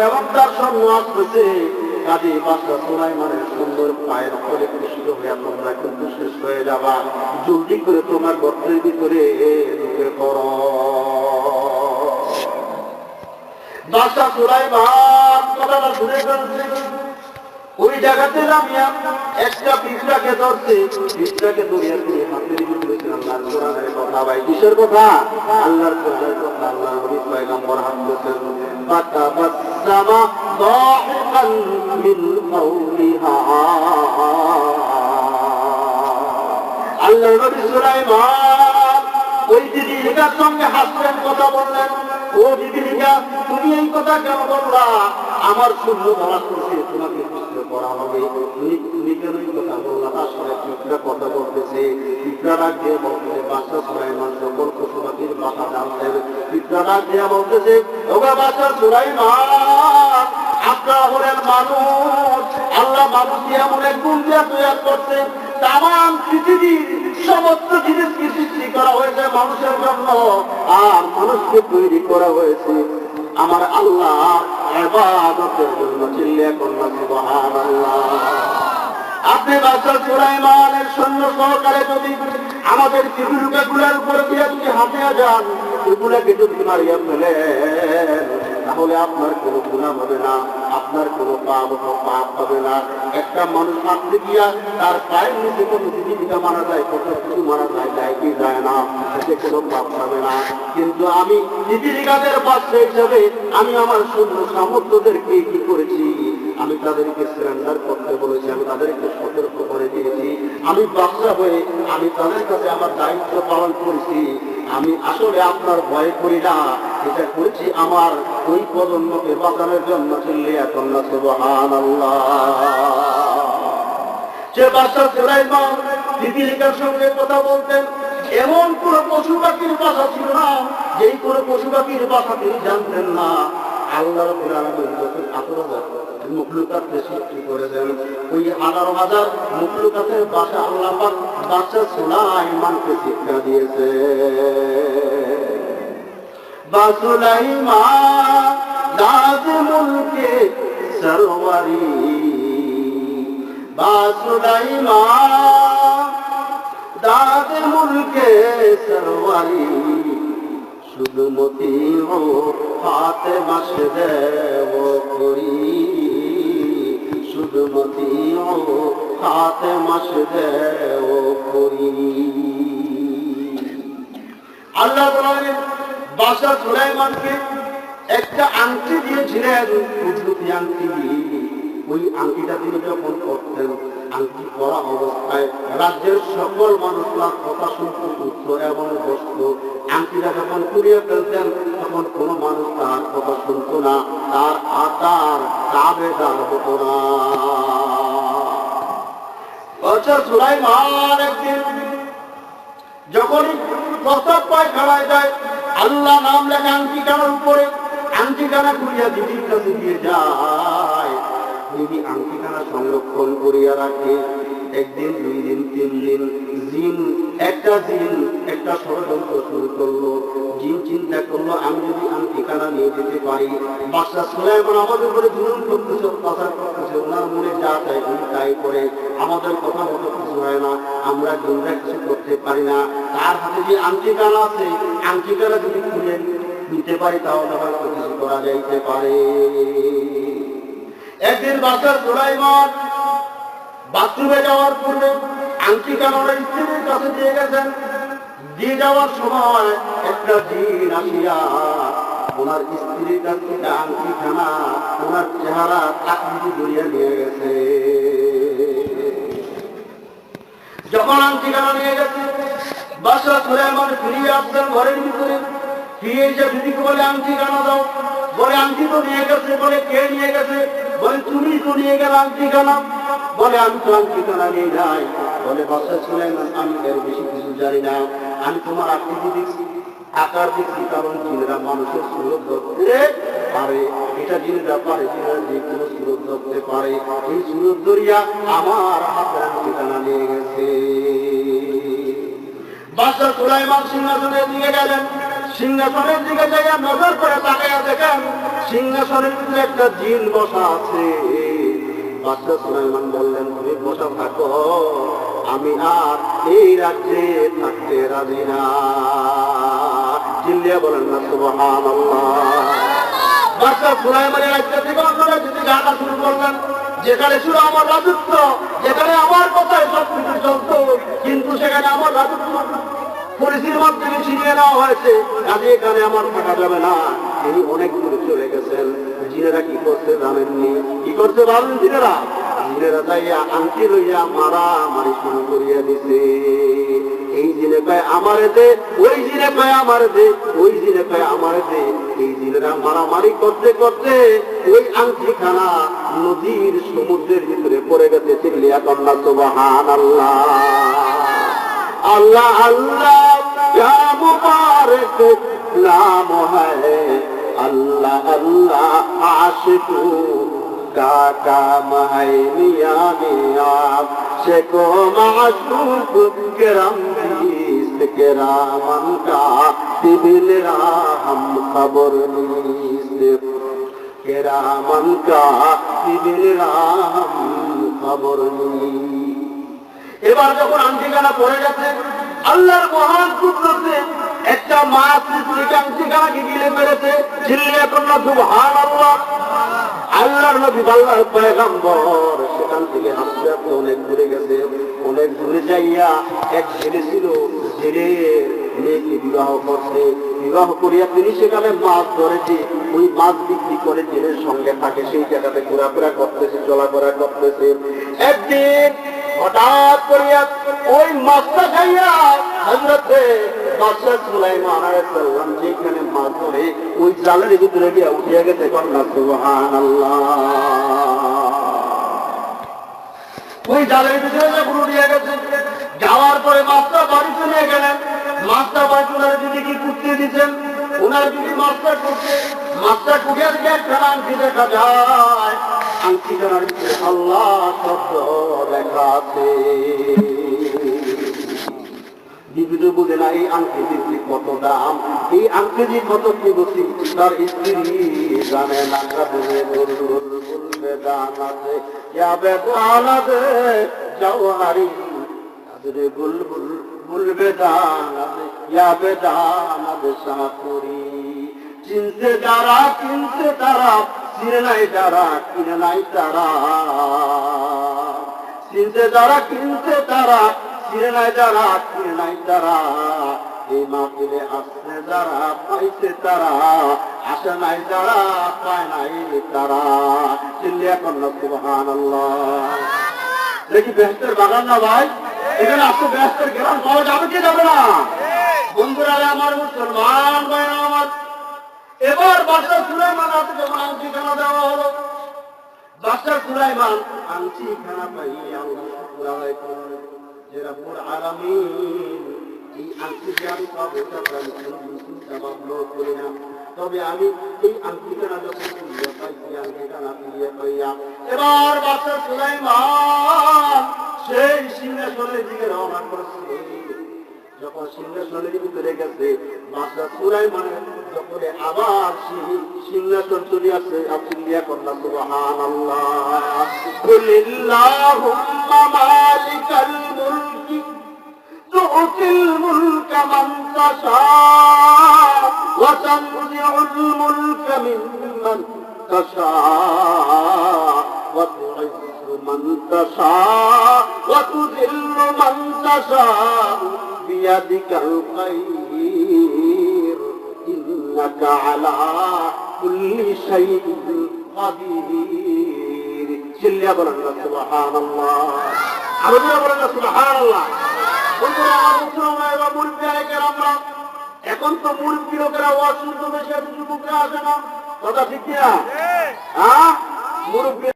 এবং তার সৈন্য আসতেছে। কাজী বাদশা সুলাইমানের সুন্দর পায়ের ফলে কৃষ্ট হইয়া তোমরা কিন্তু শেষ হয়ে যাবা, জলদি করে তোমার গর্তের ভিতরে ঢুকে পড়ো। বাদশা সুলাইমান কথাটা শুনে ফেলছে। ওই জায়গাতে নামিয়া একটা পিঁপড়াকে ধরছে, পিঁপড়াকে ধরিয়া তিনি হাতের ভিতরে আল্লাহর কোরআনের কথা। ভাই কিসের কথা? আল্লাহর কোরআনের কথা। আল্লাহর নবী পয়গম্বর হাত ধরছেন। ফাতাবাসসামা দাহিকান মিন কাওলিহা। আল্লাহর নবী সুলাইমান ওই দিদিকার সঙ্গে হাসলেন, কথা বললেন। ও দিদিকা, তুমি এই কথা কেন বললা? আমার শূন্য ধরা করছে, তোমাকে বুঝতে পড়া হবে। তুমি কেন এই কথা বললা? আসলে পিঁপড়া কথা বলতেছে। পিঁপড়া ডাক দিয়ে বলতেছে, বাদশা সুলাইমান সকল পশু পাখির ভাষা জানতেন। পিঁপড়া ডাক দিয়ে বলতেছে, ওগো বাদশা সুলাইমান, আপনারা হলেন মানুষ। আল্লাহ মানুষকে এমন এক গুণ দিয়ে তৈরি করছে, তামাম পৃথিবীর সমস্ত জিনিসকে সৃষ্টি করা হয়েছে মানুষের জন্য, আর মানুষকে তৈরি করা হয়েছে আমার আল্লাহ ইবাদতের জন্য। চিল্লিয়ে কন্যা সুবহানাল্লাহ। আপনি বাদশা সুলাইমানের সৈন্য সহকারে যদি আমাদের পৃথিবীগুলোর উপরে দিয়ে যদি হাঁটিয়ে যান, ওগুলোকে যদি মারিয়া ফেলেন, তাহলে আপনার কোনো গুনাহ হবে না, আপনার কোনো পাপ হবে না। একটা মানুষ মারতে গিয়া তার পায়ের নিচে কত জীবিকা মারা যায়, কত কিছু মারা যায়, যায় কি যায় না, এতে কোনো পাপ হবে না। কিন্তু আমি জীবিকাদের বাদশা হিসাবে আমি আমার সৈন্য সামর্থ্যদেরকে কি করেছি? আমি তাদেরকে সারেন্ডার করতে বলেছি, আমি তাদেরকে সতর্ক করে দিয়েছি। আমি বাদশা হয়ে আমি তাদের কাছে আমার দায়িত্ব পালন করেছি। আমি আসলে আপনার ভয় করি না, এটা করেছি আমার ওই প্রজন্মকে বাঁচানোর জন্য। চিল্লিয়া কন্যা সুবহানাল্লাহ। সে বাদশা সুলাইমান পিপীলিকার সঙ্গে কথা বলতেন। এমন কোন পশু পাখির ভাষা ছিল না যেই কোন পশু পাখির ভাষা তিনি জানতেন না। আল্লাহ রাব্বুল আলামিন যখন 18,000 মখলুকাতকে সৃষ্টি করেছেন, ওই 18,000 মখলুকাতের ভাষা আল্লাহ পাক বাদশা সুলাইমানকে শিক্ষা দিয়েছে। সুলাইমান দাদ মুলকে সরওয়ারি, সুলাইমান দাদ মুলকে সরওয়ারি, শুধু মতি ও হাতে বাসে দেব করি, শুধু মতি ও হাতে বাসে দেব করি। আল্লাহ বলেন বাদশা সুলাইমানকে একটা আংটি দিয়েছিলেন, কুদরতি আংটি। ওই আংটিটা তিনি যখন করতেন, আংটি পরা অবস্থায় রাজ্যের সকল মানুষ তার কথা শুনতে উঠত এবং বসত। আংটিটা যখন কুড়িয়ে ফেলতেন, তখন কোনো মানুষ তার কথা শুনত না, তার আচার আবেদন হতো না। বাদশা সুলাইমান একদিন যখনই প্রস্তাব পায়খানায় যায়, আল্লাহ নাম লেখা আংটি কানার উপরে, আংটি কানা করিয়া দিদির কাছে দিয়ে যায়। দিদি আংটি কানা সংরক্ষণ করিয়া রাখে। একদিন, 2 দিন, 3 দিন, একটা জিন একটা ষড়যন্ত্র শুরু করলো। জিন চিন্তা করলো, আমি যদি আংটি কানা নিয়ে যেতে পারি, বাদশা সুলাইমান আমাদের উপরে জুলুম করতেছে, অত্যাচার করতেছে, ওনার মনে যা চাই উনি তাই করে, আমাদের কথা মতো কিছু হয় না, আমরা জিনরা কিছু করতে পারি না। তার হাতে যে আংটি কানা আছে, আংটি কানা যদি খুলে নিতে পারি তাহলে হয়তো কিছু করা যাইতে পারে। একদিন বাদশা সুলাইমান বাথরুমে যাওয়ার পূর্বে আংটি কানা ওনার স্ত্রীর কাছে দিয়ে গেছেন। দিয়ে যাওয়ার সময় একটা জিন আসিয়া ওনার স্ত্রীর কাছ থেকে আংটি খানা ওনার চেহারা আকৃতি ধরিয়া নিয়ে গেছে। যখন আংটি খানা নিয়ে গেছে, বাদশা সুলাইমান ফিরিয়ে আসছেন ঘরের ভিতরে। ফিরে এসে দিদিকে বলে, আংটি খানা দাও। বলে, আংটি তো নিয়ে গেছে। বলে, কে নিয়ে গেছে? বলে, তুমি তো নিয়ে গেলে আংটি খানা। বলে, আমি তো আংটি খানা নিয়ে যাই। বলে, বাদশা সুলাইমান, আমি এর বেশি কিছু জানি না, আমি তোমার আকৃতি দেখছি, আকার দেখছি, কারণ জিনেরা মানুষের সুরত ধরতে পারে। এটা জিনেরা পারে, জিনেরা যে কোনো সুরত ধরতে পারে। এই সুরত ধরিয়া আমার হাতের আংটি খানা নিয়ে গেছে। বাদশা সুলাইমান সিংহাসনের দিকে গেলেন। সিংহাসনের দিকে যাইয়া নজর করে তাকাইয়া দেখেন সিংহাসনের ভিতরে একটা জিন বসা আছে। বাদশাহ সুলাইমান বললেন, তুমি বসা থাকো, আমি আর এই রাজ্যে থাকতে রাজি না। চিল্লিয়া বলেন না সুবহানাল্লাহ। বাদশাহ সুলাইমানের রাজ্য থেকে অন্যরা যদি জানা শুরু করলেন, যেখানে ছিল আমার রাজত্ব, যেখানে আমার কথায় সবকিছু চলত, কিন্তু সেখানে আমার রাজত্ব পরিস্থিতির মাধ্যমে ছিনিয়ে নেওয়া হয়েছে, কাজে এখানে আমার থাকা যাবে না। তিনি অনেক দূরে চলে গেছেন। জিনেরা কি করছে জানেননি? কি করছে ভাবেন জিনেরা? জিনেরা যাইয়া আংটি লইয়া মারামারি শুরু করিয়া দিছে। এই জিনে কয় আমারে দে, ওই জিনে কয় আমারে দে, ওই জিনে কয় আমারে দে। এই জিনেরা মারামারি করতে করতে ওই আংটিখানা নদীর সমুদ্রের ভিতরে পড়ে গেছে। চিল্লিয়া কন্যা সুবহানাল্লাহ। अल्लाह अल्लाह क्या मुबारक नाम है, अल्लाह अल्लाह आशिकू का काम है। मियां मियां शेको माशूक करम के रामन का तिबिल हम खबर के रामन का तिबिल हम खबर। এবার যখন আংটিখানা পড়ে গেছে, আল্লাহর মহান কুদরতে একটা মাছ আংটিখানাকে গিলে ফেলেছে। চিল্লিয়া কন্যা সুবহানাল্লাহ। আল্লাহর নবী আল্লাহর পয়গম্বর সেখান থেকে হাঁটতে হাঁটতে অনেক দূরে গেছে। অনেক দূরে যাইয়া এক ছেলে ছিল, ছেলের মেয়েকে বিবাহ করছে। বিবাহ করিয়া তিনি সেখানে মাছ ধরেছে। ওই মাছ বিক্রি করে ছেলের সঙ্গে থাকে, সেই জায়গাতে ঘোরাফেরা করতেছে, চলাফেরা করতেছে। একদিন হঠাৎ করিয়া ওই মাছটা খাইয়া হযরতে বাদশাহ সুলাইমান আলাইহিস সালাম যেখানে মাছ ধরে ওই জালের ভিতরে গিয়ে উঠিয়া গেছে। কন্যা সুবহানাল্লাহ। ওই জালের ভিতরে যখন উঠিয়া গেছে, যাওয়ার পরে মাছটা বাড়ি চলে গেলেন। মাছটা বাড়ি ওনারা যদি কি কুটিয়ে দিচ্ছেন, ওনারা যদি মাছটা করছে, মাছটা কুটিয়ে দিকে একটা আংটি দেখা যায়। আংটিটার ভিতরে আল্লাহ শব্দ লেখা আছে। বিবিধ বলে না এই আংটি কত দাম, এই আংটি কত কিবসি, তার স্ত্রী জানে না। বলবে দানাতে যাবে দানাতে জওহারি, আদরে বুলবুল বলবে দানাতে যাবে দানাতে সাপুরি। চিনতে যারা কিনতে তারা, চিনে নাই যারা কিনে নাই তারা। চিনতে যারা কিনতে তারা, চিনে নাই যারা কিনে নাই তারা। এই মাহফিলে আসছে যারা পাইছে তারা, আসে নাই যারা পায় নাই তারা। চিল্লিয়া কন্যা সুবহানাল্লাহ। দেখি বেহেশতের বাগান না ভাই, এখানে আসতে বেহেশতের গ্রাম পাওয়া যাবে কি যাবে না? বন্ধুরা আমার, মুসলমান ভাই আমার, এবার বাদশাহ সুলাইমান হাতে যখন আংটিখানা দেওয়া হলো, বাদশাহ সুলাইমান আংটিখানা পাইয়া আল্লাহ শুকর আদায় করলেন যে রব্বুল আলামিন এই আংটিকে আমি পাবো, করি না। তবে আমি এই আংটিখানা যখন ফিরিয়ে পাইছি, আংটিখানা ফিরিয়ে পাইয়া এবার বাদশাহ সুলাইমান সেই সিংহাসনের দিকে রওনা করছে। যখন সিংহাসনের ভিতরে গেছে, বাদশাহ সুলাইমানের যখন আবার সিংহাসন চলে আসে, চিল্লিয়া কন্যা সুবহানাল্লাহ। কুলিল্লাহুম্মা মালিকাল মুলকি তু'তিল মুলকা মান তাশা ওয়া তানজিউল মুলকা মিম্মান তাশা ওয়া তু'ইজ্জু মান তাশা ওয়া তুযিল্লু মান তাশা বিয়াদিকাল খায়র ইন্নাকা আলা কুল্লি শাইইন কাদির। চিল্লিয়া বলেন না সুবহানাল্লাহ। আরো বলেন না সুবহানাল্লাহ। বন্ধুরা আমার, মুসলমান এবং মুরব্বিয়ানে কেরামরা, এখন তো মুরব্বি লোকেরা ওয়াজ শুনতে বেশি, যুবকরা আসে না। কথা ঠিক কিনা? হ্যাঁ, মুরব্বি